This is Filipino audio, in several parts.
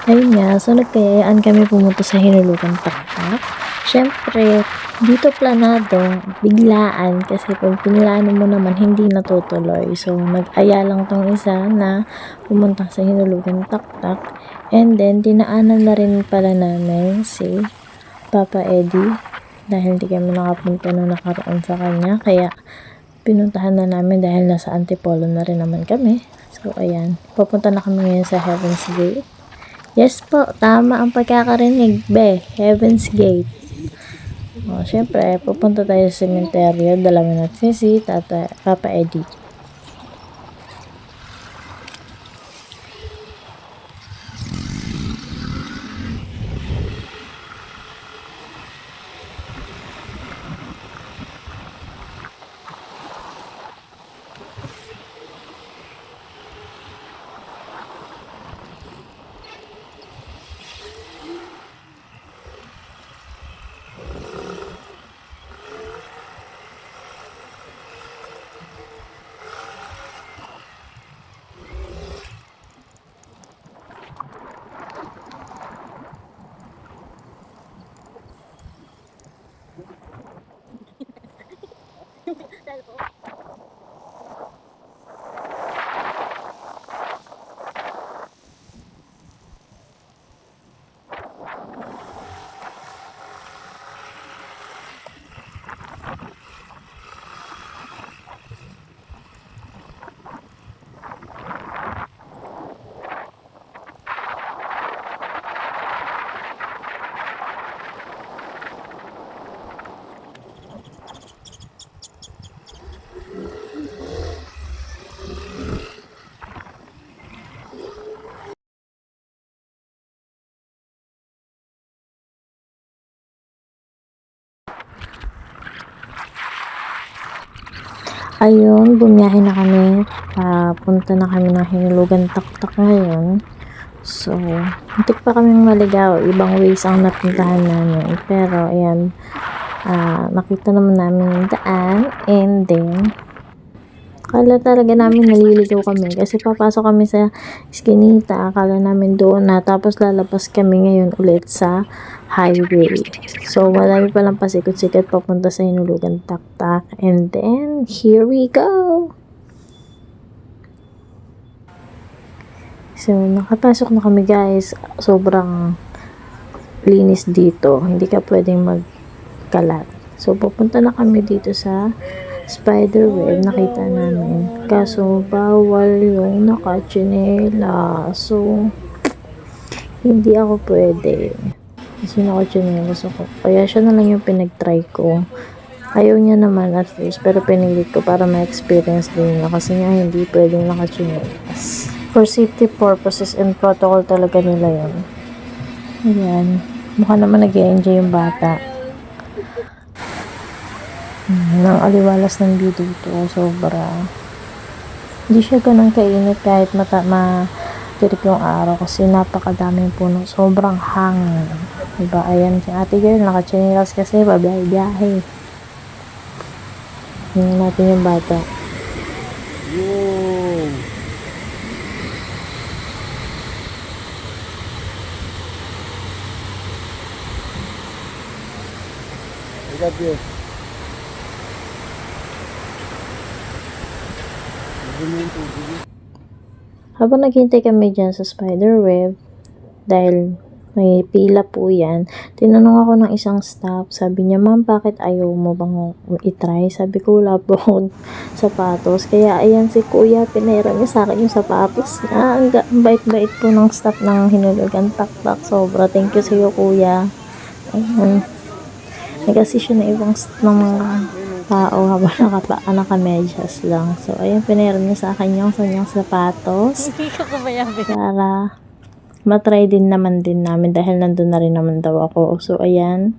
Ayun nga, so nagkayayaan kami pumunta sa Hinulugan Taktak. Siyempre, dito planado, biglaan, kasi pag pinlano mo naman, hindi natutuloy. So, nag-aya lang tong isa na pumunta sa Hinulugan Taktak. And then, dinaanan na rin pala namin si Papa Eddie dahil hindi kami nakapunta nung nakaraan sa kanya. Kaya, pinuntahan na namin dahil nasa Antipolo na rin naman kami. So, ayan. Papunta na kami ngayon sa Heaven's Gate. Yes po, tama ang pagkakarinig, be. Heaven's Gate. O, syempre, pupunta tayo sa cemetery. Dala mo natin si Papa Eddie. Ayun, bumiyahe na kami. Punta na kami ng Hinulugan Taktak ngayon. So, muntik pa kaming maligaw. Ibang ways ang napuntahan namin. Pero, ayan, nakita naman namin yung daan. And then, akala talaga namin naliligaw kami. Kasi papasok kami sa Eskinita. Akala namin doon na. Tapos lalabas kami ngayon ulit sa highway. So, marami palang pasikot-sikot papunta sa Hinulugan Taktak. And then, here we go! So, nakapasok na kami guys. Sobrang linis dito. Hindi ka pwedeng magkalat. So, pupunta na kami dito sa spiderweb. Nakita namin. Kaso, bawal yung nakachinela. So, hindi ako pwede. Kasi nakachinelas ako. Kaya siya na lang yung pinag-try ko. Ayaw niya naman at first, pero pinilit ko para ma-experience din niya. Kasi nga hindi pwedeng nakachinelas. For safety purposes and protocol talaga nila yun. Ayan. Mukha naman nag-i-enjoy yung bata. Nang aliwalas ng view dito. Sobra. Hindi siya ganun kainit kahit tirik yung araw kasi napakadaming puno. Sobrang hangin. Diba? Ayan si ate girl. Nakachinelas kasi babiyahe. Tingnan natin yung bata. Yun. I got you. Habang naghintay kami dyan sa spiderweb, dahil may pila po yan, tinanong ako ng isang staff. Sabi niya, ma'am, bakit ayaw mo bang itry? Sabi ko, wala po akong sapatos. Kaya ayan si kuya, pinera niya sa akin yung sapatos niya. Ang bait-bait po ng staff ng Hinulugan Taktak. Sobra. Thank you sa iyo, kuya. Ayan. Nag-assist siya ng ibang ng mga tao habang nakamedyas lang. So, ayun, pinera niya sa akin yung kanyang sapatos. Para matry din naman din namin dahil nandun na rin naman daw ako. So, ayan.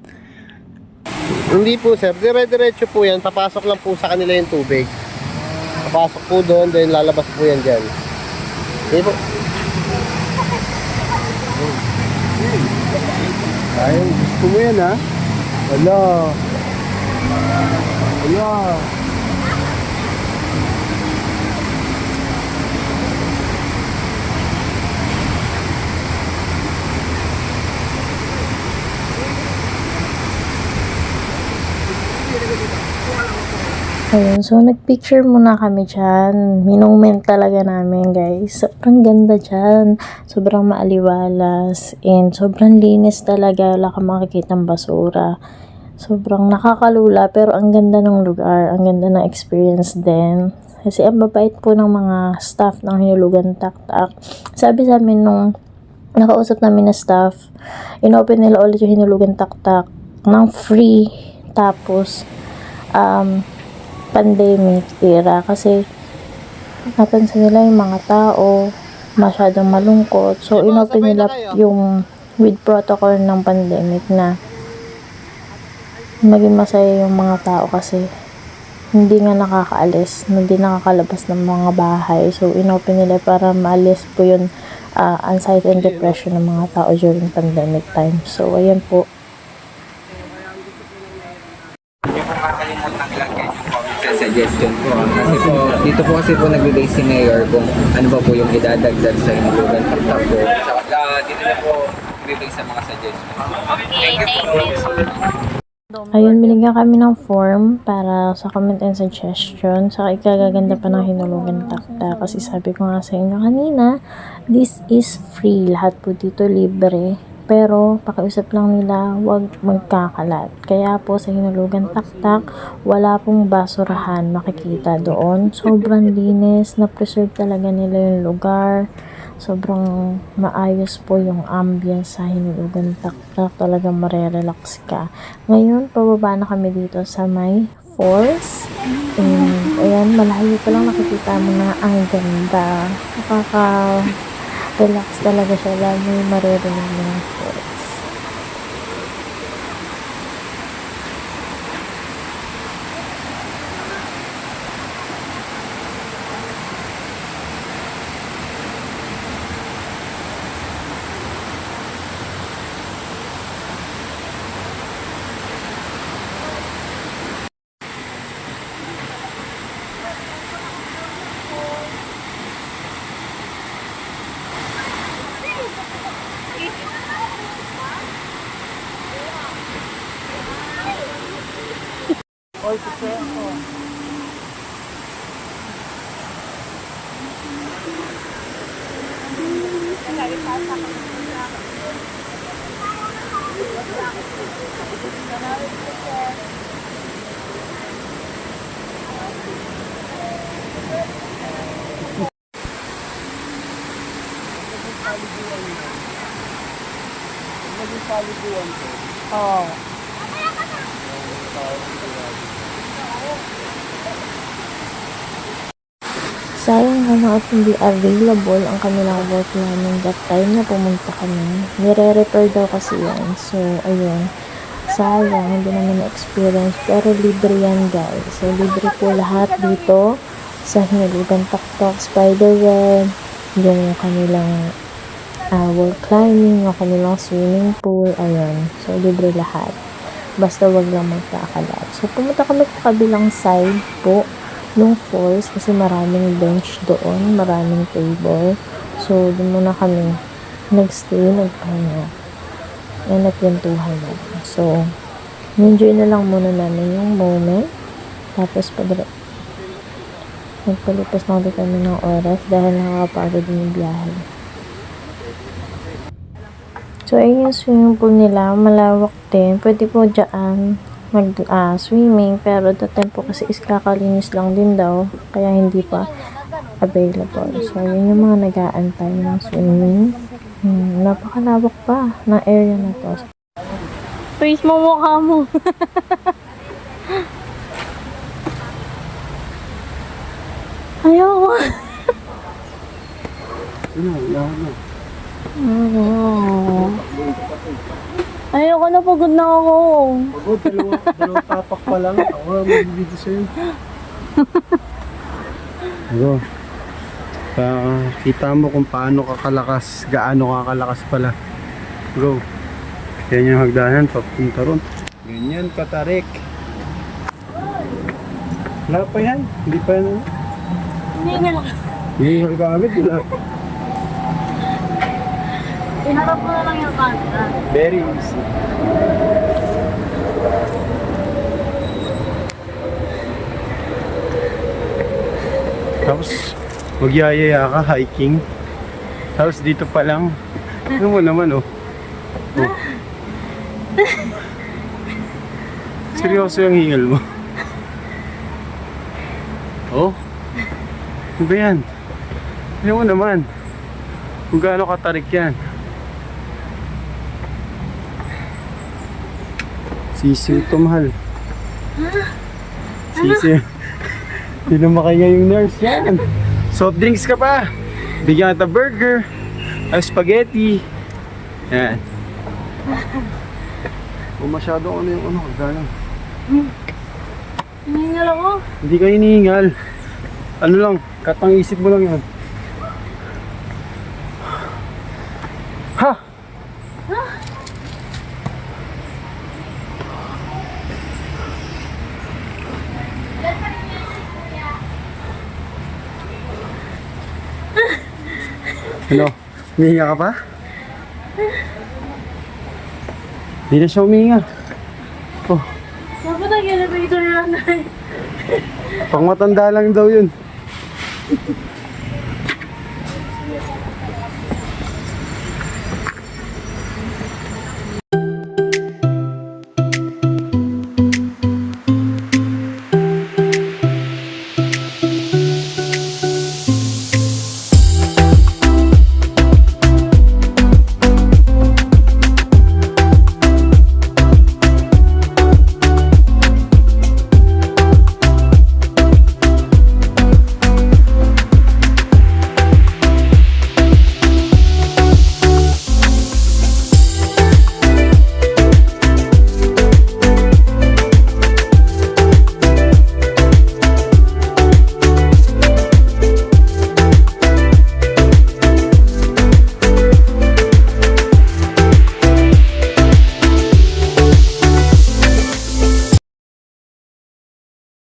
Hindi po sir, dire-diretso po yan. Papasok lang po sa kanila yung tubig. Papasok po doon, then lalabas po yan dyan. Hindi po. Ayun, gusto mo yan ha? Wala. Wala. Ayun, so nagpicture muna kami dyan. Minument talaga namin, guys. Sobrang ganda dyan. Sobrang maaliwalas. And sobrang linis talaga. Wala kang makikitang basura. Sobrang nakakalula, pero ang ganda ng lugar. Ang ganda ng experience din. Kasi ang babait po ng mga staff ng Hinulugan Taktak. Sabi sa amin nung nakausap namin na staff, inopen nila ulit yung Hinulugan Taktak ng free. Tapos, pandemic era kasi napansin nila yung mga tao masyadong malungkot, so inopen nila yung with protocol ng pandemic na maging masaya yung mga tao kasi hindi nga nakakaalis, hindi nakakalabas ng mga bahay, so inopen nila para maalis po yung anxiety and depression ng mga tao during pandemic time. So ayan po. Hindi ko makalimutan lagyan yung comment sa suggestion ko. Kasi po, dito po kasi po nagbibigay si Mayor kung ano ba po yung idadagdag sa Hinulugan Taktak po. Dito na po nagbibigay sa mga suggestions. Thank you. Ayun, binigyan kami ng form para sa comment and suggestion. Saka ikagaganda pa ng Hinulugan Taktak. Kasi sabi ko nga sa inyo kanina, this is free. Lahat po dito libre. Pero, pakiusap lang nila, huwag magkakalat. Kaya po sa Hinulugan Taktak, wala pong basurahan makikita doon. Sobrang linis, na-preserve talaga nila yung lugar. Sobrang maayos po yung ambience sa Hinulugan Taktak. Talagang marerelax ka. Ngayon, pababa na kami dito sa may falls. And, ayan, malayo pa lang nakikita mo na ang ganda. Nakaka-relax talaga siya. Lalo yung maririnig mo yung falls. Oh. Sayang nga at hindi available ang kanilang work namin that time na pumunta kami. Nire-repair daw kasi yan. So, ayun. Sayang, hindi naman na-experience. Pero libre yan, guys. So, libre po lahat dito sa Hinulugan Taktak, Spiderweb, yung kanilang wall climbing, yung kanilang swimming pool, ayun. So, libre lahat. Basta wag lang magkakalat. So, pumunta kami sa kabilang side po nung falls kasi maraming bench doon, maraming table. So, doon muna kami nagstay, nagpahinga. Yan, nagkwentuhan na. So, enjoy na lang muna namin yung moment. Tapos, nagpalipas na ulit kami ng oras dahil nakakapagod yung biyahe. So, ayun yung swimming pool nila. Malawak din. Pwede po dyan mag-swimming. Pero the time po kasi is kakalinis lang din daw. Kaya hindi pa available. So, yun yung mga nag-aantay ng swimming. Napakalawak pa ng area na to. Face mo mukha mo. Ayaw. Ayoko na, pagod na ako. Pagod, dalawang tapak pa lang. Ako na magbibidyo sa'yo. Bro, kita mo kung paano kakalakas, gaano kakalakas pala. Bro, yan yung hagdanan, papunta ron. Ganyan katarik. Wala pa yan, hindi pa yan. Hindi na lang. Hindi gamit, wala. Iharap mo na lang yung camera. Very easy. Tapos, magyayaya ka, hiking. Tapos dito pa lang. Ano mo naman, oh. Oh. Seryoso yung hingal mo. Oh. Ano ba yan? Ano mo naman? Kung gaano katarik yan. Sisiw to, mahal. Sisiw. Hindi na makaya yung nurse yan. Soft drinks ka pa. Bigyan kita burger. Ay spaghetti. Yan. Kung masyado ano yung ano, gano'n. Hinihingal ako. Hindi ka hinihingal. Ano lang, katang isip mo lang yan. Ha! Ano? Humihinga ka pa? Hindi na siya humihinga. Oh, Dapat ang elevator na lang. pang matanda lang daw yun.